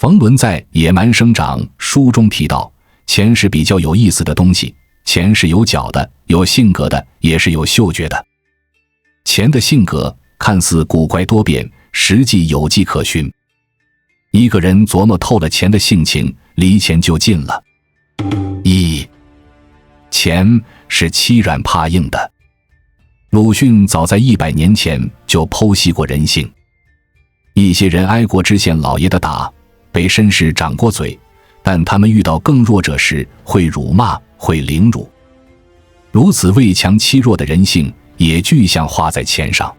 冯仑在《野蛮生长》书中提到，钱是比较有意思的东西，钱是有脚的，有性格的，也是有嗅觉的。钱的性格看似古怪多变，实际有迹可循。一个人琢磨透了钱的性情，离钱就近了。钱是欺软怕硬的。鲁迅早在100年前就剖析过人性。一些人挨过知县老爷的打，被绅士掌过嘴，但他们遇到更弱者时会辱骂，会凌辱。如此畏强欺弱的人性也具象化在钱上。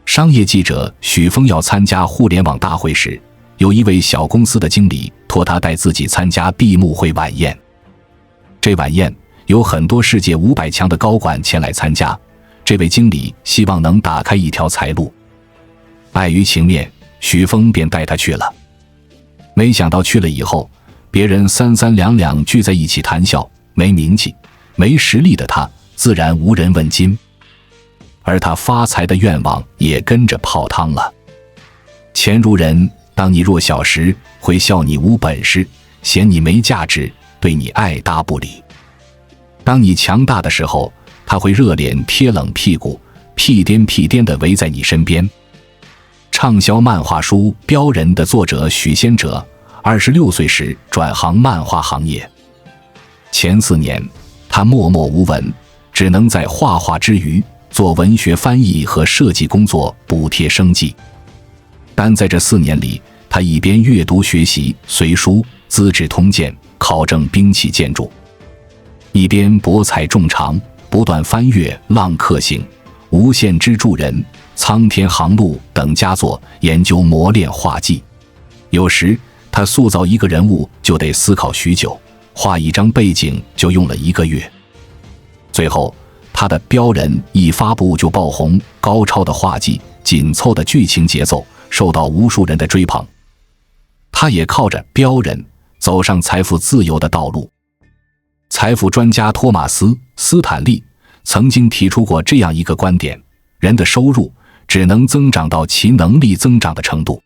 商业记者许峰要参加互联网大会时，有一位小公司的经理托他带自己参加闭幕会晚宴。这晚宴有很多世界500强的高管前来参加，这位经理希望能打开一条财路。碍于情面，许峰便带他去了。没想到去了以后，别人三三两两聚在一起谈笑，没名气没实力的他自然无人问津，而他发财的愿望也跟着泡汤了。钱如人，当你弱小时会笑你无本事，嫌你没价值，对你爱答不理；当你强大的时候，他会热脸贴冷屁股，屁颠地围在你身边。畅销漫画书《标人》的作者许仙者26岁时转行漫画行业。前4年他默默无闻，只能在画画之余做文学翻译和设计工作补贴生计。但在这4年里，他一边阅读学习随书、资治通鉴，考证兵器建筑，一边博采众长，不断翻阅《浪客行》《无限之助人》《苍天航路》等佳作，研究磨练画技。有时他塑造一个人物就得思考许久，画一张背景就用了1个月。最后他的《标人》一发布就爆红，高超的画技，紧凑的剧情节奏，受到无数人的追捧。他也靠着《标人》走上财富自由的道路。财富专家托马斯·斯坦利曾经提出过这样一个观点：人的收入只能增长到其能力增长的程度。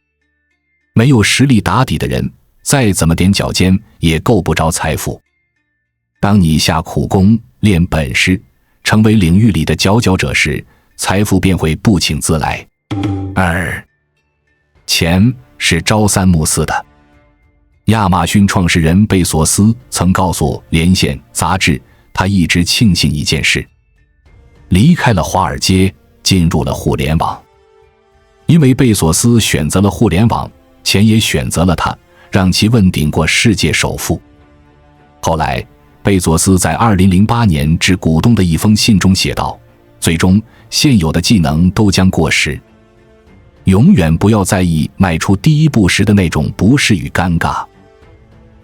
没有实力打底的人，再怎么踮脚尖也够不着财富。当你下苦功练本事，成为领域里的佼佼者时，财富便会不请自来。钱是朝三暮四的。亚马逊创始人贝索斯曾告诉《连线》杂志，他一直庆幸一件事：离开了华尔街，进入了互联网。因为贝索斯选择了互联网，钱也选择了他，让其问鼎过世界首富。后来贝索斯在2008年致股东的一封信中写道：最终现有的技能都将过时，永远不要在意迈出第一步时的那种不适与尴尬。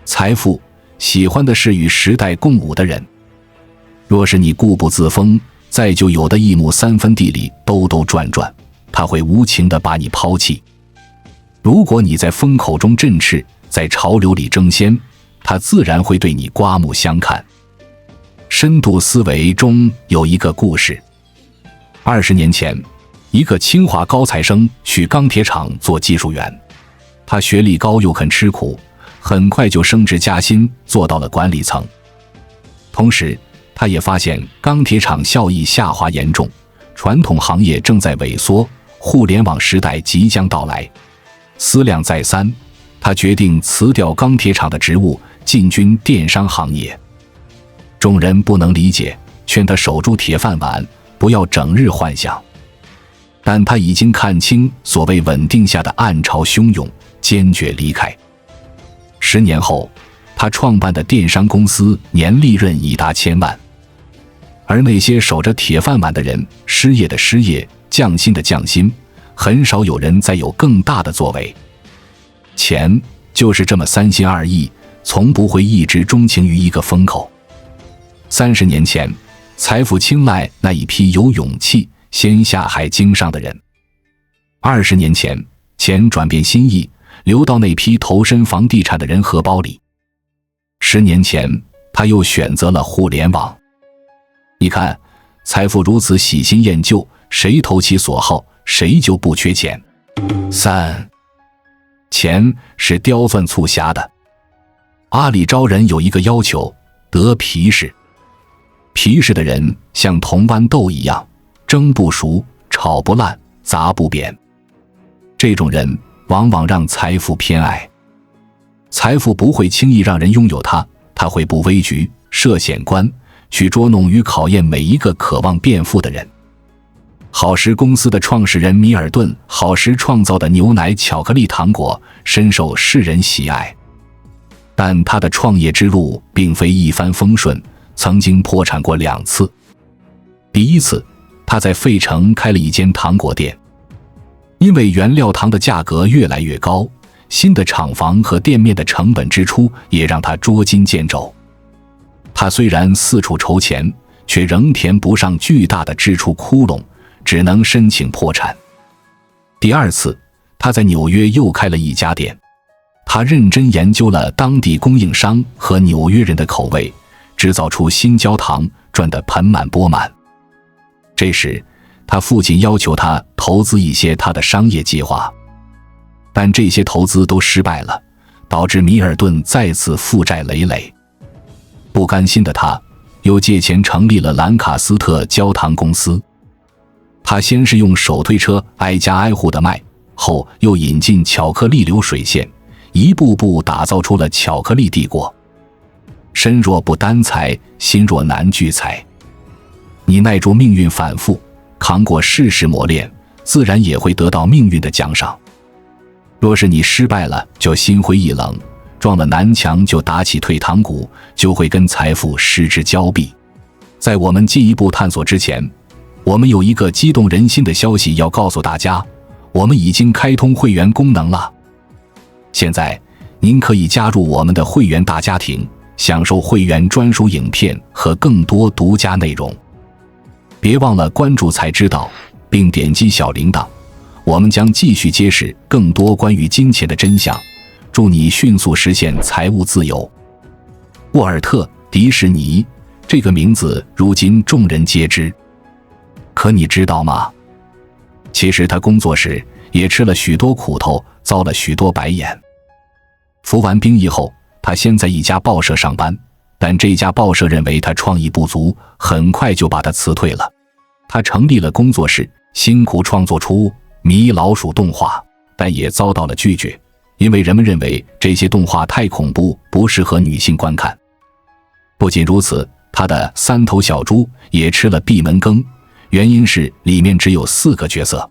财富喜欢的是与时代共舞的人，若是你固步自封，在就有的1亩3分地里兜兜转转，他会无情地把你抛弃。如果你在风口中振翅，在潮流里争先，他自然会对你刮目相看。深度思维中有一个故事：20年前，一个清华高材生去钢铁厂做技术员，他学历高又肯吃苦，很快就升职加薪，做到了管理层。同时他也发现钢铁厂效益下滑严重，传统行业正在萎缩，互联网时代即将到来。思量再三，他决定辞掉钢铁厂的职务，进军电商行业。众人不能理解，劝他守住铁饭碗，不要整日幻想。但他已经看清所谓稳定下的暗潮汹涌，坚决离开。10年后，他创办的电商公司年利润已达1000万。而那些守着铁饭碗的人，失业的失业，降薪的降薪，很少有人再有更大的作为。钱就是这么三心二意，从不会一直钟情于一个风口。30年前，财富青睐那一批有勇气先下海经商的人。20年前，钱转变心意，流到那批投身房地产的人荷包里。10年前，他又选择了互联网。你看，财富如此喜新厌旧，谁投其所好，谁就不缺钱。3. 钱是刁钻促狭的。阿里招人有一个要求，得皮实。皮实的人像铜豌豆一样，蒸不熟，炒不烂，砸不扁。这种人往往让财富偏爱。财富不会轻易让人拥有它，他会布危局，设险关，去捉弄与考验每一个渴望变富的人。好时公司的创始人米尔顿·好时创造的牛奶巧克力糖果深受世人喜爱，但他的创业之路并非一帆风顺，曾经破产过2次。第一次，他在费城开了一间糖果店，因为原料糖的价格越来越高，新的厂房和店面的成本支出也让他捉襟见肘。他虽然四处筹钱，却仍填不上巨大的支出窟窿，只能申请破产。第二次，他在纽约又开了一家店，他认真研究了当地供应商和纽约人的口味，制造出新焦糖，赚得盆满钵满。这时，他父亲要求他投资一些他的商业计划，但这些投资都失败了，导致米尔顿再次负债累累。不甘心的他，又借钱成立了兰卡斯特焦糖公司。他先是用手推车挨家挨户的卖，后又引进巧克力流水线，一步步打造出了巧克力帝国。身若不担财，心若难聚财。你耐住命运反复，扛过世事磨练，自然也会得到命运的奖赏。若是你失败了，就心灰意冷，撞了南墙就打起退堂鼓，就会跟财富失之交臂。在我们进一步探索之前，我们有一个激动人心的消息要告诉大家，我们已经开通会员功能了。现在您可以加入我们的会员大家庭，享受会员专属影片和更多独家内容。别忘了关注才知道，并点击小铃铛，我们将继续揭示更多关于金钱的真相，祝你迅速实现财务自由。沃尔特·迪士尼这个名字如今众人皆知，可你知道吗？其实他工作时也吃了许多苦头，遭了许多白眼。服完兵役后，他先在一家报社上班，但这家报社认为他创意不足，很快就把他辞退了。他成立了工作室，辛苦创作出米老鼠动画，但也遭到了拒绝，因为人们认为这些动画太恐怖，不适合女性观看。不仅如此，他的3头小猪也吃了闭门羹，原因是里面只有4个角色。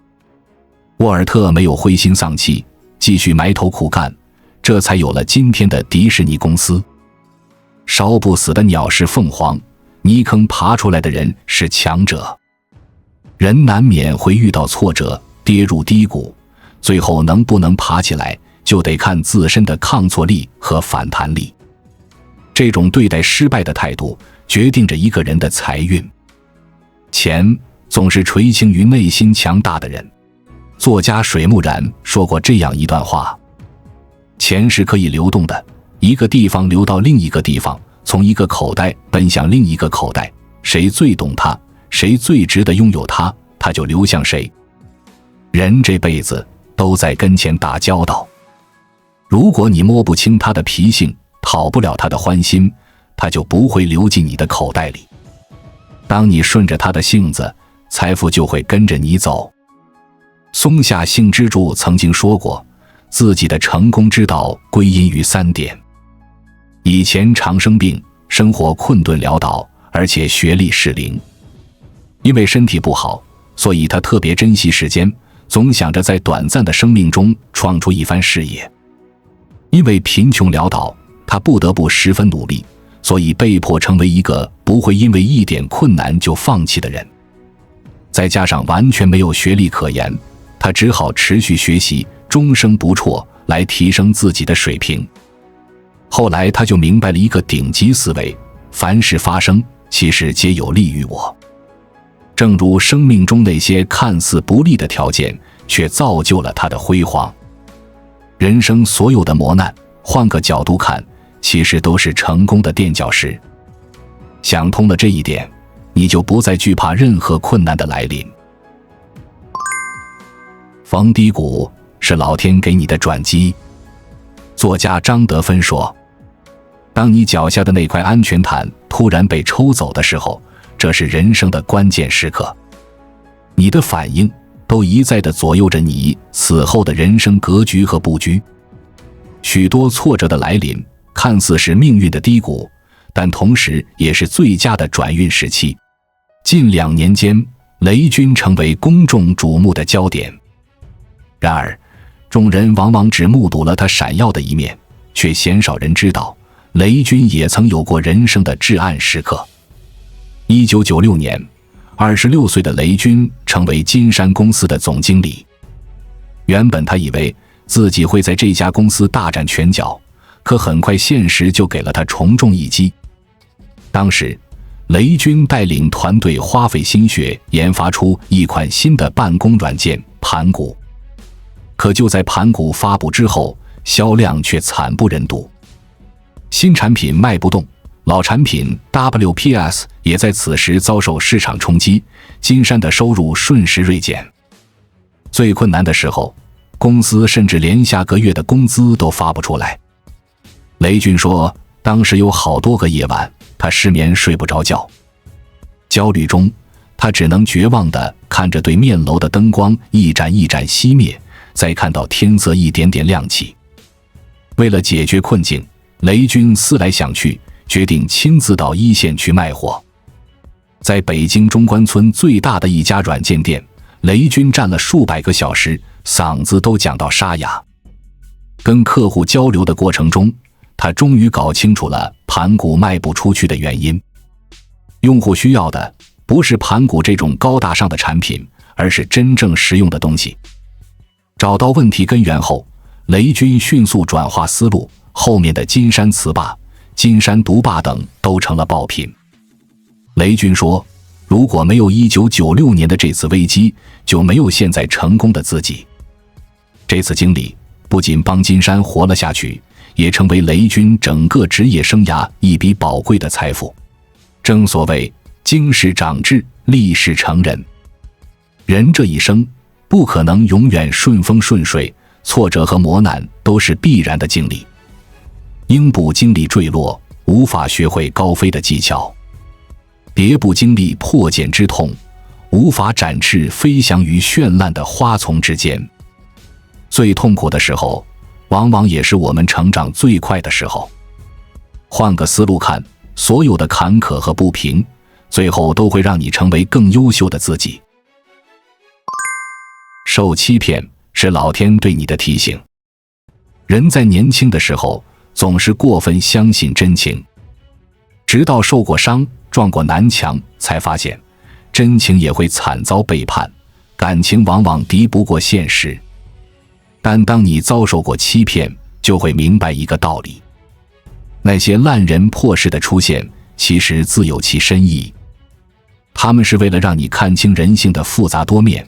沃尔特没有灰心丧气，继续埋头苦干，这才有了今天的迪士尼公司。烧不死的鸟是凤凰，泥坑爬出来的人是强者。人难免会遇到挫折，跌入低谷，最后能不能爬起来，就得看自身的抗挫力和反弹力。这种对待失败的态度，决定着一个人的财运。钱总是垂青于内心强大的人。作家水木然说过这样一段话：钱是可以流动的，一个地方流到另一个地方，从一个口袋奔向另一个口袋，谁最懂它，谁最值得拥有它，它就流向谁。人这辈子都在跟钱打交道，如果你摸不清他的脾性，讨不了他的欢心，他就不会流进你的口袋里。当你顺着他的性子，财富就会跟着你走。松下幸之助曾经说过，自己的成功之道归因于3点：以前常生病，生活困顿潦倒，而且学历适龄。因为身体不好，所以他特别珍惜时间，总想着在短暂的生命中创出一番事业。因为贫穷潦倒，他不得不十分努力，所以被迫成为一个不会因为一点困难就放弃的人。再加上完全没有学历可言，他只好持续学习，终生不辍，来提升自己的水平。后来他就明白了一个顶级思维：凡事发生，其实皆有利于我。正如生命中那些看似不利的条件，却造就了他的辉煌。人生所有的磨难，换个角度看，其实都是成功的垫脚石。想通了这一点，你就不再惧怕任何困难的来临。逢低谷是老天给你的转机。作家张德芬说，当你脚下的那块安全毯突然被抽走的时候，这是人生的关键时刻。你的反应都一再地左右着你此后的人生格局和布局。许多挫折的来临看似是命运的低谷，但同时也是最佳的转运时期。近2年间，雷军成为公众瞩目的焦点。然而，众人往往只目睹了他闪耀的一面，却鲜少人知道，雷军也曾有过人生的至暗时刻。1996年，26岁的雷军成为金山公司的总经理。原本他以为自己会在这家公司大展拳脚，可很快现实就给了他重重一击。当时，雷军带领团队花费心血研发出一款新的办公软件盘古，可就在盘古发布之后，销量却惨不忍睹。新产品卖不动，老产品 WPS 也在此时遭受市场冲击，金山的收入瞬时锐减。最困难的时候，公司甚至连下个月的工资都发不出来。雷军说，当时有好多个夜晚，他失眠睡不着觉。焦虑中，他只能绝望地看着对面楼的灯光一盏一盏熄灭，再看到天色一点点亮起。为了解决困境，雷军思来想去，决定亲自到一线去卖货。在北京中关村最大的一家软件店，雷军站了数百个小时，嗓子都讲到沙哑。跟客户交流的过程中，他终于搞清楚了盘古卖不出去的原因。用户需要的不是盘古这种高大上的产品，而是真正实用的东西。找到问题根源后，雷军迅速转化思路，后面的金山词霸、金山毒霸等都成了爆品。雷军说，如果没有1996年的这次危机，就没有现在成功的自己。这次经历不仅帮金山活了下去，也成为雷军整个职业生涯一笔宝贵的财富。正所谓经世长智，立世成人。人这一生不可能永远顺风顺水，挫折和磨难都是必然的经历。鹰不经历坠落，无法学会高飞的技巧；蝶不经历破茧之痛，无法展翅飞翔于绚烂的花丛之间。最痛苦的时候，往往也是我们成长最快的时候。换个思路看，所有的坎坷和不平，最后都会让你成为更优秀的自己。受欺骗是老天对你的提醒。人在年轻的时候总是过分相信真情，直到受过伤、撞过南墙，才发现真情也会惨遭背叛，感情往往敌不过现实。但当你遭受过欺骗，就会明白一个道理：那些烂人破事的出现，其实自有其深意。他们是为了让你看清人性的复杂多面，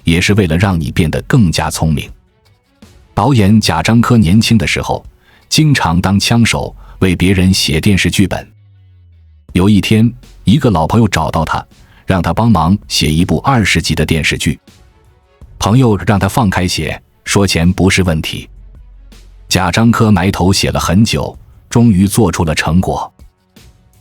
也是为了让你变得更加聪明。导演贾樟柯年轻的时候，经常当枪手，为别人写电视剧本。有一天，一个老朋友找到他，让他帮忙写一部20集的电视剧。朋友让他放开写，说钱不是问题。贾樟柯埋头写了很久，终于做出了成果。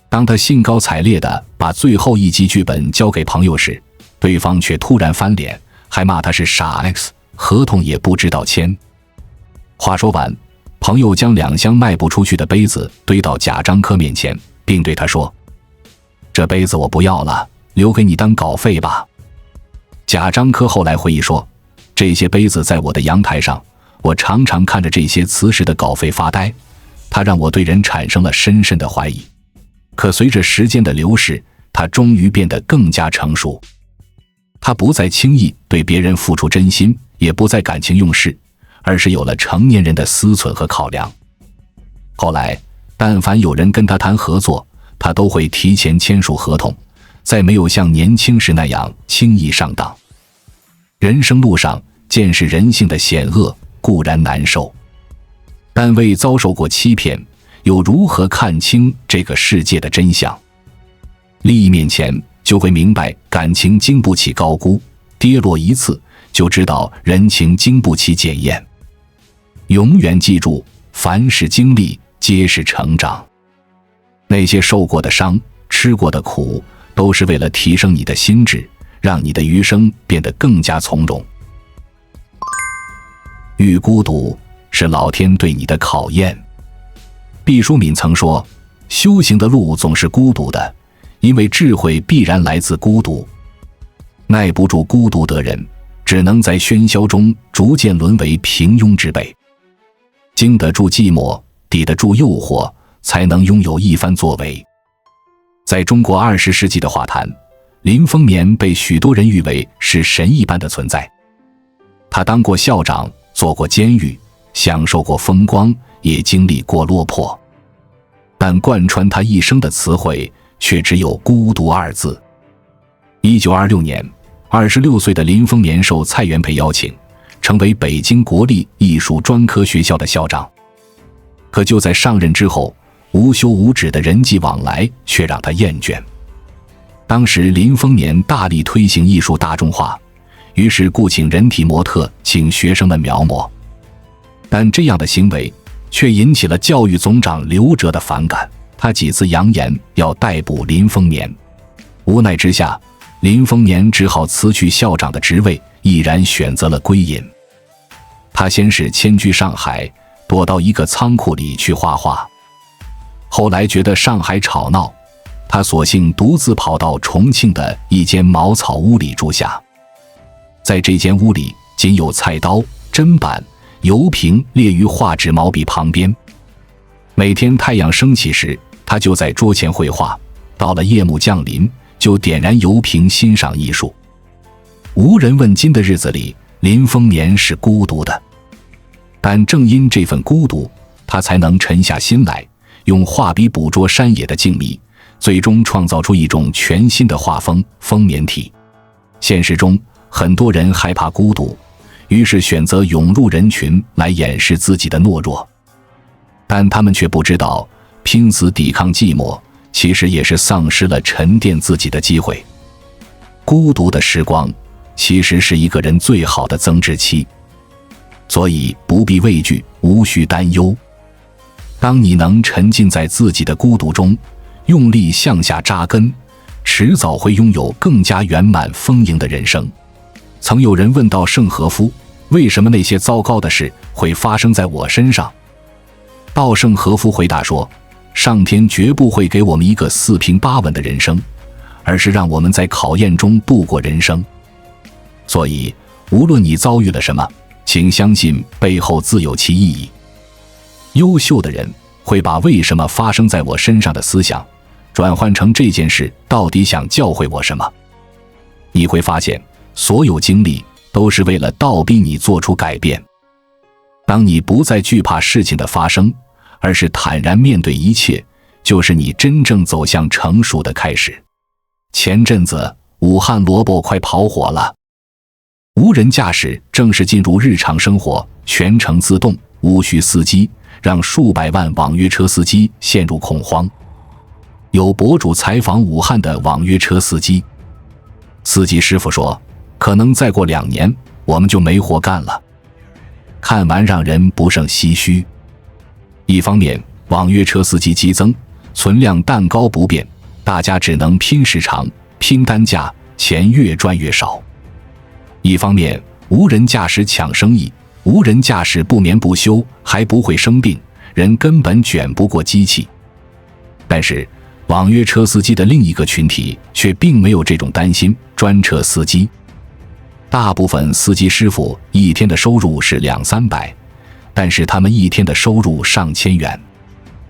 当他兴高采烈地把最后一集剧本交给朋友时，对方却突然翻脸，还骂他是傻 X， 合同也不知道签。话说完，朋友将2箱卖不出去的杯子堆到贾樟柯面前，并对他说：“这杯子我不要了，留给你当稿费吧。”贾樟柯后来回忆说，这些杯子在我的阳台上，我常常看着这些磁石的稿费发呆，它让我对人产生了深深的怀疑。可随着时间的流逝，他终于变得更加成熟。他不再轻易对别人付出真心，也不再感情用事，而是有了成年人的思忖和考量。后来，但凡有人跟他谈合作，他都会提前签署合同，再没有像年轻时那样轻易上当。人生路上，见识人性的险恶固然难受，但未遭受过欺骗，又如何看清这个世界的真相？利益面前，就会明白感情经不起高估，跌落一次就知道人情经不起检验。永远记住，凡是经历，皆是成长。那些受过的伤，吃过的苦，都是为了提升你的心智，让你的余生变得更加从容。遇孤独，是老天对你的考验。毕淑敏曾说，修行的路总是孤独的，因为智慧必然来自孤独。耐不住孤独的人，只能在喧嚣中逐渐沦为平庸之辈。经得住寂寞，抵得住诱惑，才能拥有一番作为。在中国20世纪的画坛，林风眠被许多人誉为是神一般的存在。他当过校长，做过监狱，享受过风光，也经历过落魄，但贯穿他一生的词汇却只有孤独二字。1926年，26岁的林风眠受蔡元培邀请，成为北京国立艺术专科学校的校长。可就在上任之后，无休无止的人际往来却让他厌倦。当时林风眠大力推行艺术大众化，于是雇请人体模特请学生们描摹，但这样的行为却引起了教育总长刘哲的反感，他几次扬言要逮捕林风眠。无奈之下，林风眠只好辞去校长的职位，毅然选择了归隐。他先是迁居上海，躲到一个仓库里去画画，后来觉得上海吵闹，他索性独自跑到重庆的一间茅草屋里住下。在这间屋里，仅有菜刀、砧板、油瓶列于画纸毛笔旁边。每天太阳升起时，他就在桌前绘画，到了夜幕降临，就点燃油瓶欣赏艺术。无人问津的日子里，林风眠是孤独的，但正因这份孤独，他才能沉下心来，用画笔捕捉山野的静谧，最终创造出一种全新的画风——风眠体。现实中，很多人害怕孤独，于是选择涌入人群来掩饰自己的懦弱，但他们却不知道，拼死抵抗寂寞，其实也是丧失了沉淀自己的机会。孤独的时光，其实是一个人最好的增值期，所以不必畏惧，无需担忧。当你能沉浸在自己的孤独中，用力向下扎根，迟早会拥有更加圆满丰盈的人生。曾有人问到圣和夫，为什么那些糟糕的事会发生在我身上？稻盛和夫回答说，上天绝不会给我们一个四平八稳的人生，而是让我们在考验中度过人生。所以无论你遭遇了什么，请相信背后自有其意义。优秀的人会把为什么发生在我身上的思想转换成这件事到底想教会我什么。你会发现，所有经历都是为了倒逼你做出改变。当你不再惧怕事情的发生，而是坦然面对一切，就是你真正走向成熟的开始。前阵子武汉萝卜快跑火了，无人驾驶正式进入日常生活，全程自动，无需司机，让数百万网约车司机陷入恐慌。有博主采访武汉的网约车司机，司机师傅说，可能再过2年我们就没活干了。看完让人不胜唏嘘。一方面，网约车司机激增，存量蛋糕不变，大家只能拼时长、拼单价，钱越赚越少。一方面，无人驾驶抢生意，无人驾驶不眠不休，还不会生病，人根本卷不过机器。但是网约车司机的另一个群体却并没有这种担心，专车司机。大部分司机师傅一天的收入是200-300，但是他们一天的收入上千元。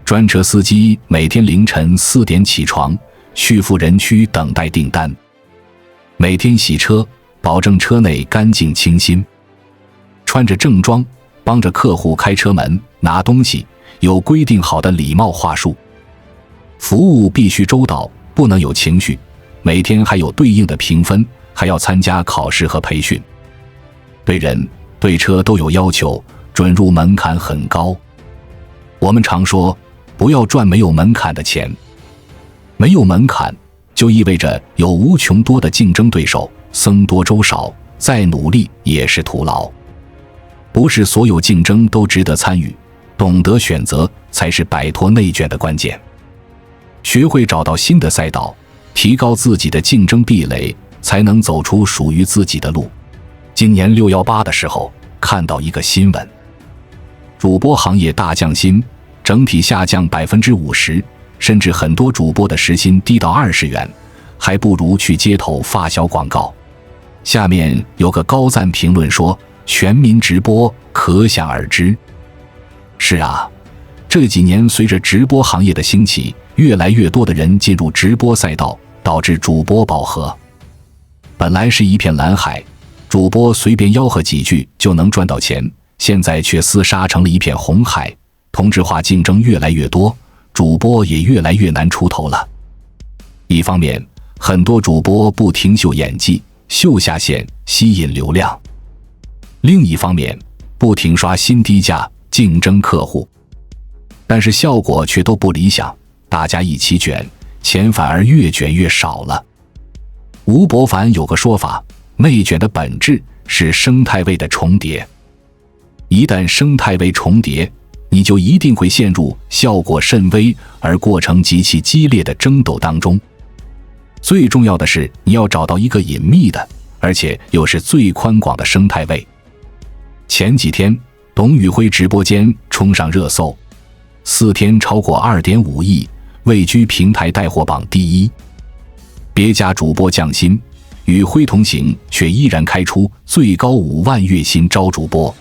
专车司机每天凌晨4点起床，去赴人区等待订单，每天洗车，保证车内干净清新，穿着正装，帮着客户开车门、拿东西，有规定好的礼貌话术。服务必须周到，不能有情绪，每天还有对应的评分，还要参加考试和培训。对人对车都有要求，准入门槛很高。我们常说，不要赚没有门槛的钱。没有门槛就意味着有无穷多的竞争对手，僧多粥少，再努力也是徒劳。不是所有竞争都值得参与，懂得选择才是摆脱内卷的关键。学会找到新的赛道，提高自己的竞争壁垒，才能走出属于自己的路。今年618的时候，看到一个新闻，主播行业大降薪，整体下降50%，甚至很多主播的时薪低到20元，还不如去街头发小广告。下面有个高赞评论说，全民直播可想而知。是啊，这几年随着直播行业的兴起，越来越多的人进入直播赛道，导致主播饱和。本来是一片蓝海，主播随便吆喝几句就能赚到钱，现在却厮杀成了一片红海，同质化竞争越来越多，主播也越来越难出头了。一方面，很多主播不停秀演技，秀下限，吸引流量；另一方面，不停刷新低价，竞争客户。但是效果却都不理想，大家一起卷，钱反而越卷越少了。吴伯凡有个说法，内卷的本质是生态位的重叠。一旦生态位重叠，你就一定会陷入效果甚微而过程极其激烈的争斗当中。最重要的是，你要找到一个隐秘的，而且又是最宽广的生态位。前几天，董宇辉直播间冲上热搜，4天超过 2.5 亿，位居平台带货榜第一。别家主播降薪，与辉同行却依然开出最高5万月薪招主播。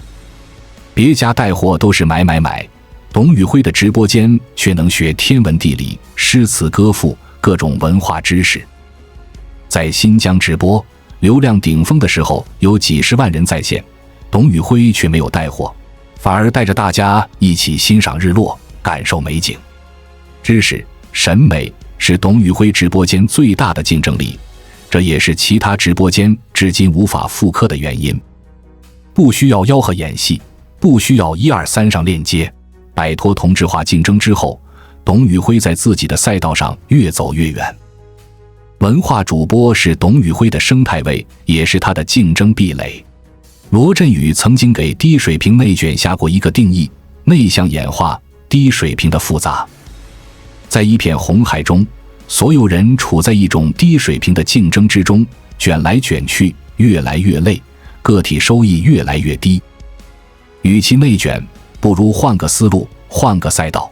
别家带货都是买，董宇辉的直播间却能学天文地理、诗词歌赋、各种文化知识。在新疆直播，流量顶峰的时候有几十万人在线，董宇辉却没有带货，反而带着大家一起欣赏日落，感受美景。知识、审美是董宇辉直播间最大的竞争力，这也是其他直播间至今无法复刻的原因。不需要吆喝演戏，不需要1、2、3上链接，摆脱同质化竞争之后，董宇辉在自己的赛道上越走越远。文化主播是董宇辉的生态位，也是他的竞争壁垒。罗振宇曾经给低水平内卷下过一个定义：内向演化，低水平的复杂。在一片红海中，所有人处在一种低水平的竞争之中，卷来卷去，越来越累，个体收益越来越低。与其内卷，不如换个思路，换个赛道，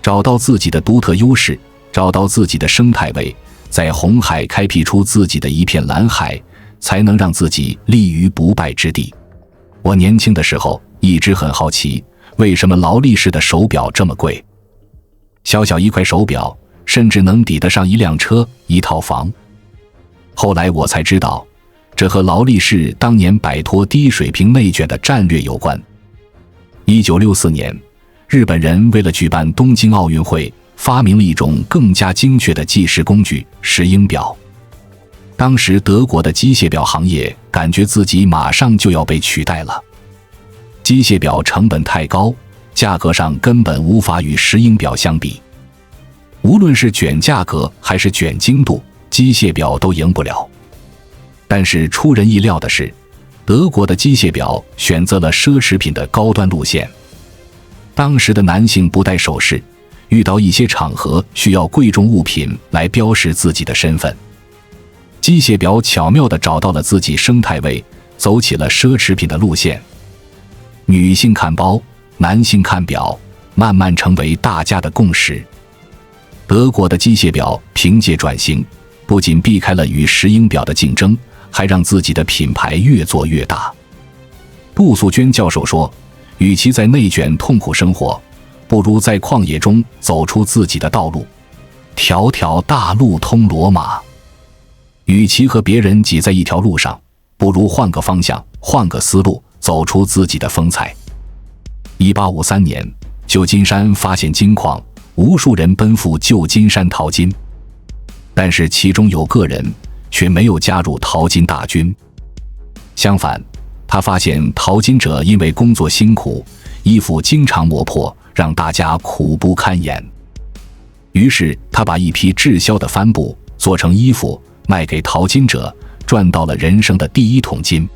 找到自己的独特优势，找到自己的生态位，在红海开辟出自己的一片蓝海，才能让自己立于不败之地。我年轻的时候一直很好奇，为什么劳力士的手表这么贵？小小一块手表，甚至能抵得上一辆车、一套房。后来我才知道，这和劳力士当年摆脱低水平内卷的战略有关。1964年，日本人为了举办东京奥运会，发明了一种更加精确的计时工具——石英表。当时德国的机械表行业感觉自己马上就要被取代了。机械表成本太高，价格上根本无法与石英表相比。无论是卷价格还是卷精度，机械表都赢不了。但是出人意料的是，德国的机械表选择了奢侈品的高端路线。当时的男性不戴首饰，遇到一些场合需要贵重物品来标识自己的身份。机械表巧妙地找到了自己生态位，走起了奢侈品的路线。女性看包，男性看表，慢慢成为大家的共识。德国的机械表凭借转型，不仅避开了与石英表的竞争，还让自己的品牌越做越大。杜素娟教授说，与其在内卷痛苦生活，不如在旷野中走出自己的道路。条条大路通罗马。与其和别人挤在一条路上，不如换个方向，换个思路，走出自己的风采。1853年，旧金山发现金矿，无数人奔赴旧金山淘金，但是其中有个人却没有加入淘金大军。相反，他发现淘金者因为工作辛苦，衣服经常磨破，让大家苦不堪言。于是他把一批滞销的帆布做成衣服，卖给淘金者，赚到了人生的第一桶金。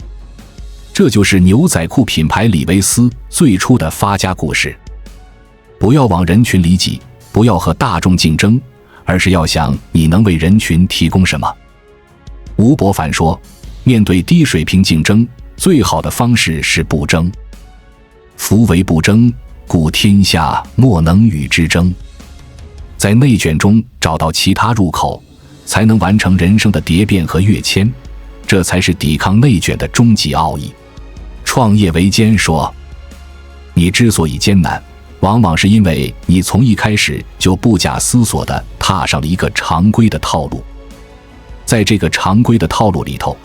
这就是牛仔裤品牌李维斯最初的发家故事。不要往人群里挤，不要和大众竞争，而是要想你能为人群提供什么。吴伯凡说，面对低水平竞争，最好的方式是不争。夫为不争，故天下莫能与之争。在内卷中找到其他入口，才能完成人生的蝶变和跃迁，这才是抵抗内卷的终极奥义。创业维艰说，你之所以艰难，往往是因为你从一开始就不假思索地踏上了一个常规的套路。在这个常规的套路里头，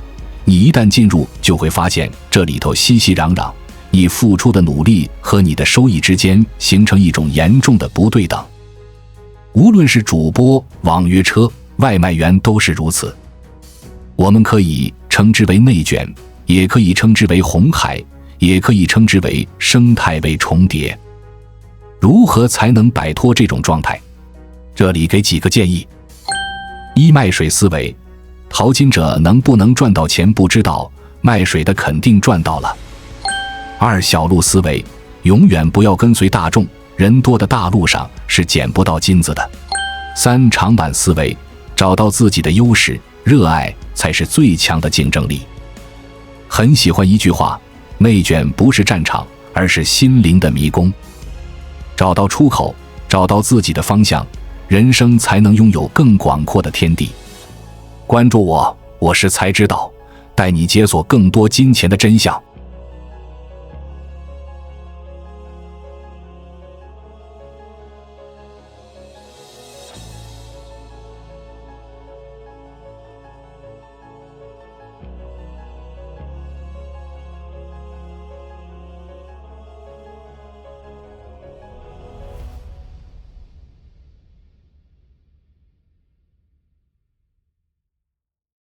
你一旦进入，就会发现这里头熙熙攘攘，你付出的努力和你的收益之间形成一种严重的不对等。无论是主播、网约车、外卖员都是如此。我们可以称之为内卷，也可以称之为红海，也可以称之为生态位重叠。如何才能摆脱这种状态？这里给几个建议。一、卖水思维，淘金者能不能赚到钱不知道，卖水的肯定赚到了。二、小路思维，永远不要跟随大众，人多的大路上是捡不到金子的。三、长板思维，找到自己的优势，热爱才是最强的竞争力。很喜欢一句话，内卷不是战场，而是心灵的迷宫。找到出口，找到自己的方向，人生才能拥有更广阔的天地。关注我，我是才知道，带你解锁更多金钱的真相。